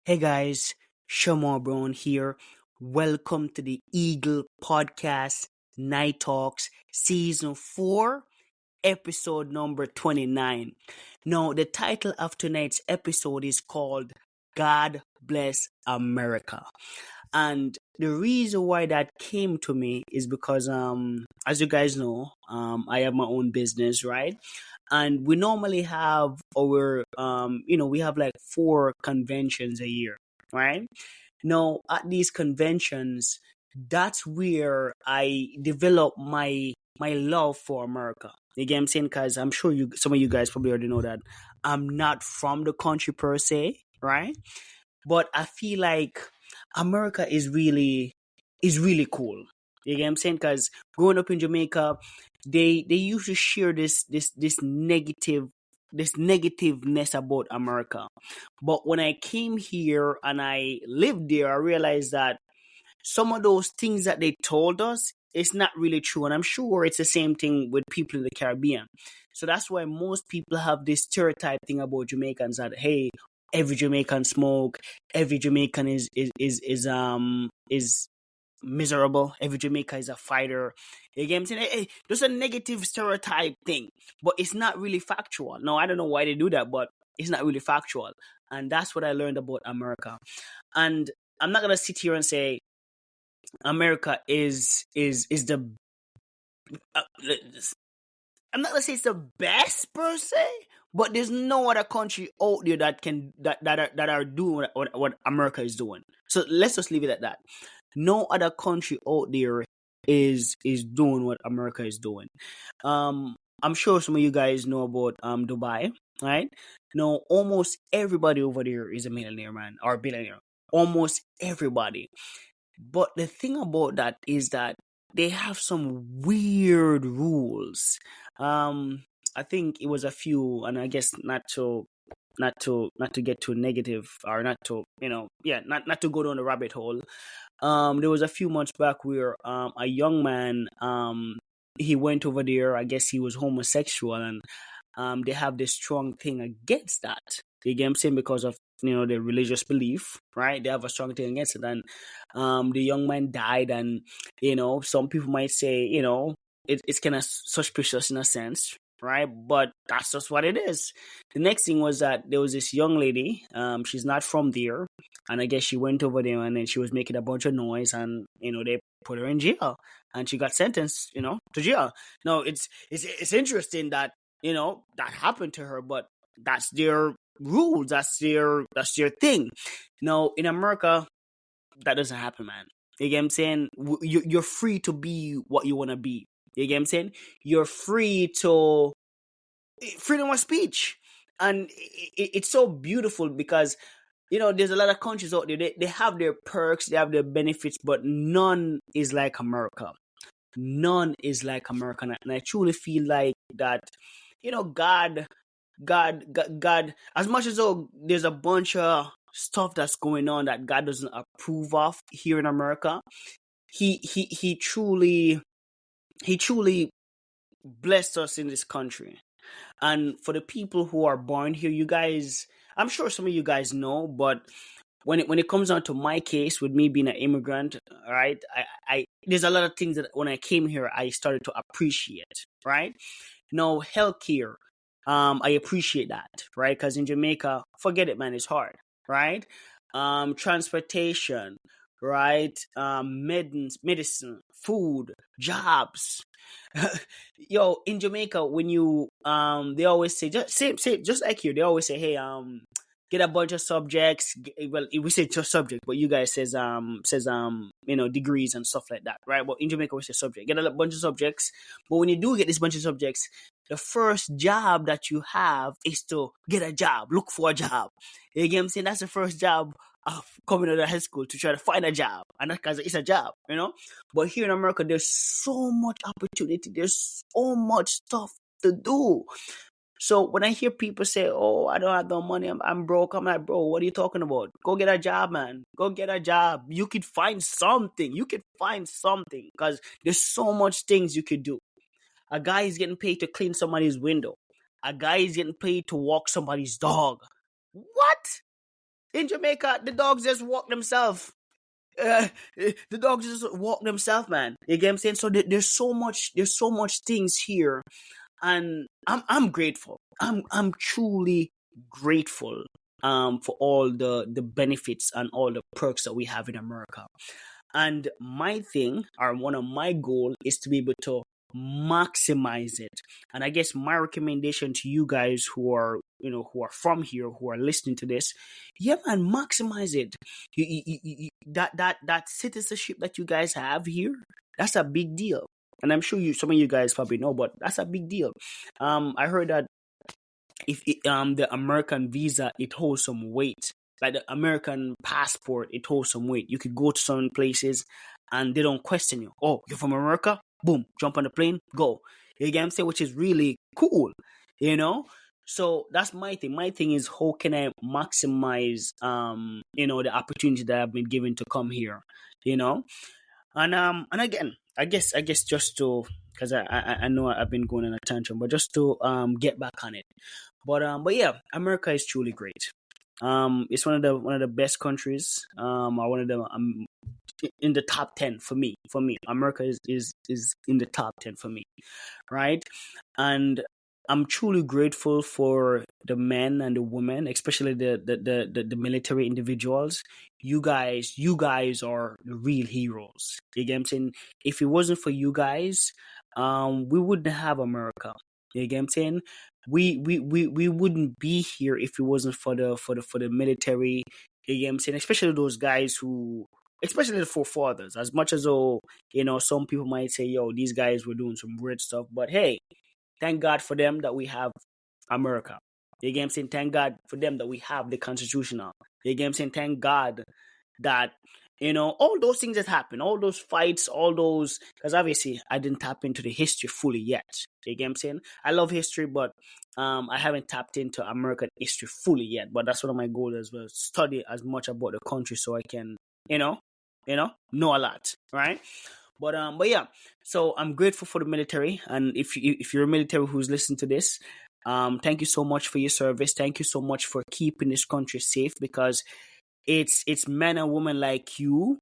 Hey guys, Shamar Brown here. Welcome to the Eagle Podcast Night Talks Season 4, episode number 29. Now, the title of tonight's episode is called God Bless America. And the reason why that came to me is because as you guys know, I have my own business, right? And we normally have our we have like 4 conventions a year, right? Now at these conventions, that's where I develop my love for America. You get what I'm saying? Because I'm sure some of you guys probably already know that I'm not from the country per se, right? But I feel like America is really cool. You get what I'm saying? Because growing up in Jamaica, they used to share this negativeness about America. But when I came here and I lived there, I realized that some of those things that they told us, it's not really true. And I'm sure it's the same thing with people in the Caribbean. So that's why most people have this stereotype thing about Jamaicans that, hey, every Jamaican smoke, every Jamaican is miserable, every Jamaican is a fighter. You get what I'm saying? Hey, there's a negative stereotype thing, but it's not really factual. No, I don't know why they do that, but it's not really factual. And that's what I learned about America. And I'm not gonna sit here and say America is the uh, I'm not gonna say it's the best per se, but there's no other country out there that are doing what America is doing. So let's just leave it at that. No other country out there is doing what America is doing. I'm sure some of you guys know about Dubai, right? No, almost everybody over there is a millionaire, man, or billionaire. Almost everybody. But the thing about that is that they have some weird rules. Um, I think it was a few, and I guess not to get too negative, or not to not to go down the rabbit hole. There was a few months back where a young man he went over there. I guess he was homosexual, and they have this strong thing against that. You get what I'm saying? Because of their religious belief, right? They have a strong thing against it, and the young man died, and some people might say it's kind of suspicious in a sense, right? But that's just what it is. The next thing was that there was this young lady. She's not from there, and I guess she went over there, and then she was making a bunch of noise, and they put her in jail, and she got sentenced, to jail. No, it's interesting that that happened to her, but that's their rules. That's their thing. Now in America, that doesn't happen, man. You get what I'm saying? You're free to be what you want to be. You get what I'm saying? You're free to freedom of speech, and it's so beautiful because there's a lot of countries out there. They have their perks, they have their benefits, but none is like America. None is like America, and I truly feel like that. God. As much as though there's a bunch of stuff that's going on that God doesn't approve of here in America, he truly blessed us in this country. And for the people who are born here, you guys, I'm sure some of you guys know, but when it comes down to my case with me being an immigrant, right? I there's a lot of things that when I came here I started to appreciate, right? Now healthcare, I appreciate that, right? Because in Jamaica, forget it, man, it's hard, right? Transportation, right? Medicine, food, jobs. Yo, in Jamaica, when you they always say just like here, they always say, hey, get a bunch of subjects. Well, we say just subject, but you guys says degrees and stuff like that, right? But in Jamaica we say subject. Get a bunch of subjects, but when you do get this bunch of subjects, the first job that you have is to get a job, look for a job. You get what I'm saying? That's the first job of coming out of high school, to try to find a job, and that because it's a job. But here in America, there's so much opportunity. There's so much stuff to do. So when I hear people say, "Oh, I don't have no money, I'm broke," I'm like, "Bro, what are you talking about? Go get a job, man. Go get a job. You could find something. You could find something because there's so much things you could do. A guy is getting paid to clean somebody's window. A guy is getting paid to walk somebody's dog. What? In Jamaica, the dogs just walk themselves. The dogs just walk themselves, man. You get what I'm saying? So there's so much things here, and I'm grateful. I'm truly grateful for all the benefits and all the perks that we have in America. And my thing, or one of my goal, is to be able to maximize it. And I guess my recommendation to you guys who are, who are from here, who are listening to this, yeah, man, maximize it. That citizenship that you guys have here, that's a big deal. And I'm sure some of you guys probably know, but that's a big deal. I heard that if the American visa, it holds some weight. Like the American passport, it holds some weight. You could go to some places and they don't question you. Oh, you're from America? Boom, jump on the plane, go. You get what I'm saying? Which is really cool, you know? So that's my thing. My thing is, how can I maximize the opportunity that I've been given to come here, you know? And again, I guess just to, because I know I've been going on a tantrum, but just to get back on it. But yeah, America is truly great. It's one of the best countries. Or one of the in the top 10 for me. America is in the top 10 for me, right? And I'm truly grateful for the men and the women, especially the military individuals. You guys are the real heroes. You get what I'm saying? If it wasn't for you guys, we wouldn't have America. You get what I'm saying? We wouldn't be here if it wasn't for the military. You get what I'm saying? Especially those guys who, especially the forefathers. As much as some people might say, "Yo, these guys were doing some weird stuff," but hey, thank God for them that we have America. You get what I'm saying? Thank God for them that we have the Constitution now. You get what I'm saying? Thank God that, all those things that happen, all those fights, all those, because obviously I didn't tap into the history fully yet. You get what I'm saying? I love history, but I haven't tapped into American history fully yet. But that's one of my goals as well. Study as much about the country so I can, know a lot, right? But yeah, so I'm grateful for the military, and if you're a military who's listening to this, thank you so much for your service. Thank you so much for keeping this country safe, because it's men and women like you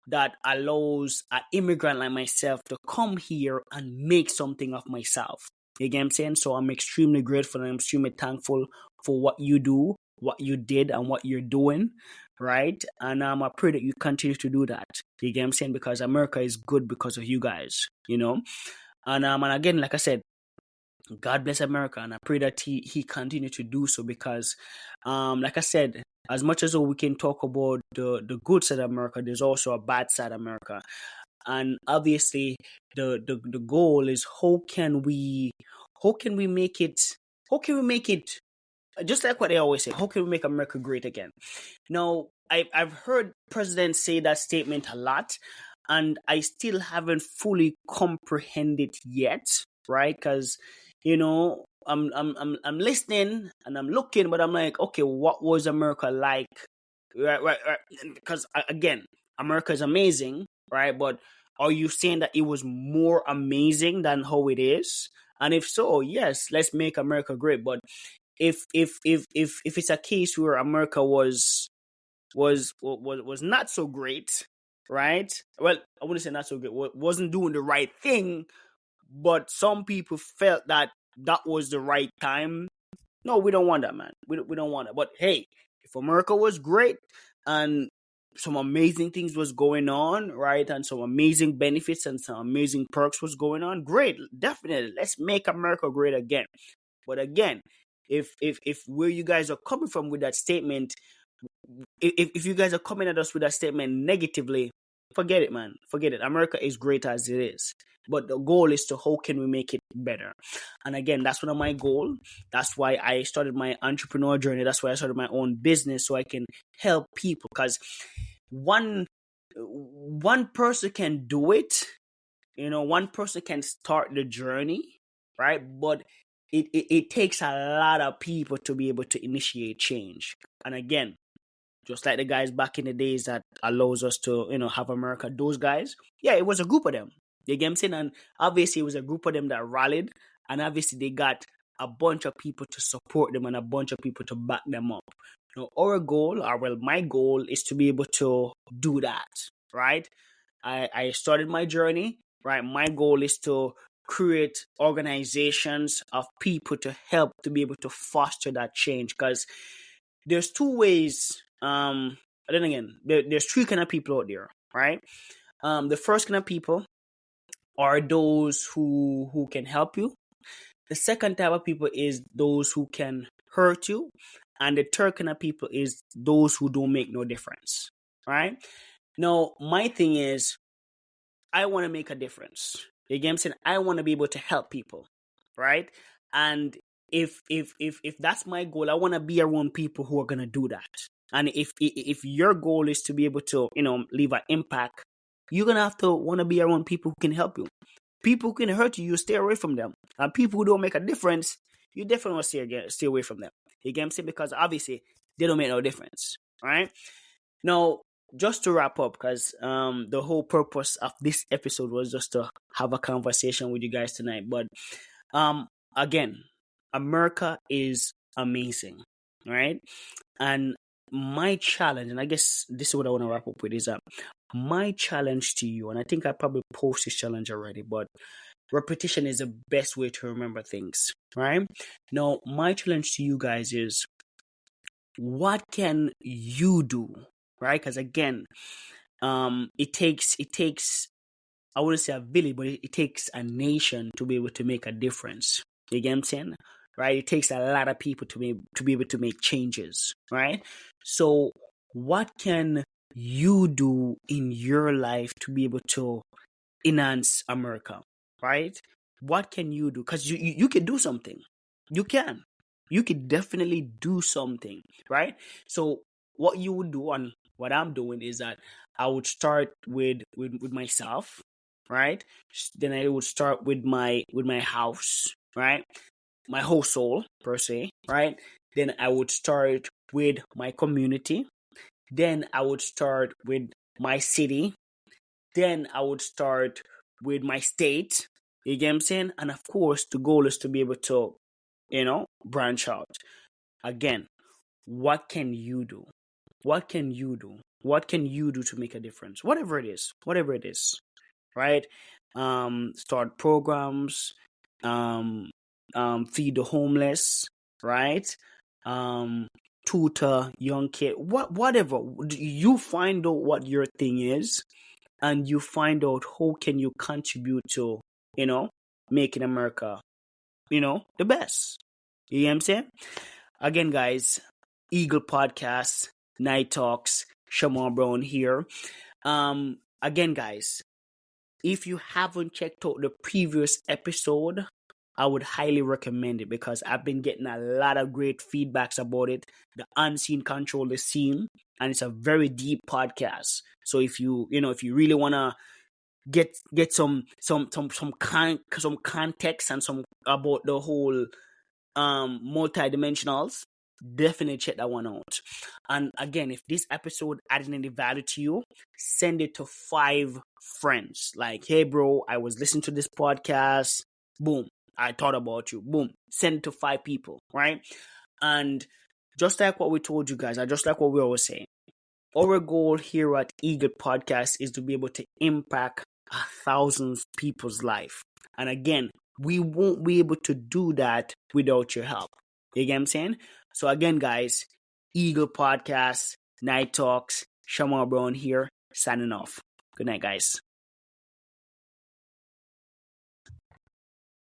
that allows an immigrant like myself to come here and make something of myself. You get what I'm saying? So I'm extremely grateful and I'm extremely thankful for what you do, what you did, and what you're doing, right? And I pray that you continue to do that. You get what I'm saying? Because America is good because of you guys, And again, like I said, God bless America, and I pray that he continue to do so, because, like I said, as much as we can talk about the good side of America, there's also a bad side of America, and obviously the goal is how can we make it, just like what they always say, how can we make America great again? Now, I've heard presidents say that statement a lot, and I still haven't fully comprehended yet, right? Because I'm listening and I'm looking, but I'm like, okay, what was America like? Right. Because again, America is amazing, right? But are you saying that it was more amazing than how it is? And if so, yes, let's make America great. But if it's a case where America was not so great, right? Well, I wouldn't say not so great. Wasn't doing the right thing, but some people felt that was the right time. No, we don't want that, man. We don't want that. But hey, if America was great and some amazing things was going on, right, and some amazing benefits and some amazing perks was going on, great, definitely, let's make America great again. But again, if where you guys are coming from with that statement, if you guys are coming at us with that statement negatively, forget it, man. Forget it. America is great as it is. But the goal is to how can we make it better? And again, that's one of my goals. That's why I started my entrepreneur journey. That's why I started my own business, so I can help people. Because one person can do it. One person can start the journey, right? But it takes a lot of people to be able to initiate change. And again, just like the guys back in the days that allows us to, have America, those guys, yeah, it was a group of them. You get what I'm saying? And obviously it was a group of them that rallied, and obviously they got a bunch of people to support them and a bunch of people to back them up. Our goal, or well, my goal is to be able to do that, right? I started my journey, right? My goal is to create organizations of people to help to be able to foster that change, because there's two ways. Then again, there's three kind of people out there, right? The first kind of people are those who can help you. The second type of people is those who can hurt you. And the third kind of people is those who don't make no difference. Right? Now, my thing is, I want to make a difference. You get what I'm saying? I want to be able to help people. Right? And if that's my goal, I want to be around people who are gonna do that. And if your goal is to be able to, leave an impact, you're gonna have to want to be around people who can help you. People who can hurt you, you stay away from them. And people who don't make a difference, you definitely want to stay away from them. You get what I'm saying? Because obviously they don't make no difference. Right? Now, just to wrap up, because the whole purpose of this episode was just to have a conversation with you guys tonight. But again, America is amazing, right? And my challenge, and I guess this is what I want to wrap up with, is that my challenge to you, and I think I probably posted this challenge already, but repetition is the best way to remember things, right? Now, my challenge to you guys is, what can you do, right? Because again, it takes I wouldn't say a village, but it takes a nation to be able to make a difference. You get what I'm saying? Right? It takes a lot of people to be able to make changes, right? So what can you do in your life to be able to enhance America, right? What can you do? Because you can do something. You can. You can definitely do something, right? So what you would do, and what I'm doing, is that I would start with myself, right? Then I would start with my house, right? My household per se, right? Then I would start with my community. Then I would start with my city. Then I would start with my state. You get what I'm saying? And of course, the goal is to be able to, branch out. Again, what can you do? What can you do? What can you do to make a difference? Whatever it is, right? Start programs, um, feed the homeless, right? Tutor young kid, whatever. You find out what your thing is, and you find out how can you contribute to, making America, the best. You know what I'm saying? Again, guys, Eagle Podcast, Night Talks, Shamar Brown here. Again, guys, if you haven't checked out the previous episode, I would highly recommend it, because I've been getting a lot of great feedbacks about it. The Unseen Control the Scene, and it's a very deep podcast. So if you really wanna get some context and some about the whole multi-dimensionals, definitely check that one out. And again, if this episode added any value to you, send it to 5 friends. Like, hey bro, I was listening to this podcast, boom, I thought about you, boom, send it to 5 people, right? And just like what we told you guys, and just like what we always say, our goal here at Eagle Podcast is to be able to impact 1,000 people's life. And again, we won't be able to do that without your help. You get what I'm saying? So again, guys, Eagle Podcast, Night Talks, Shamar Brown here, signing off. Good night, guys.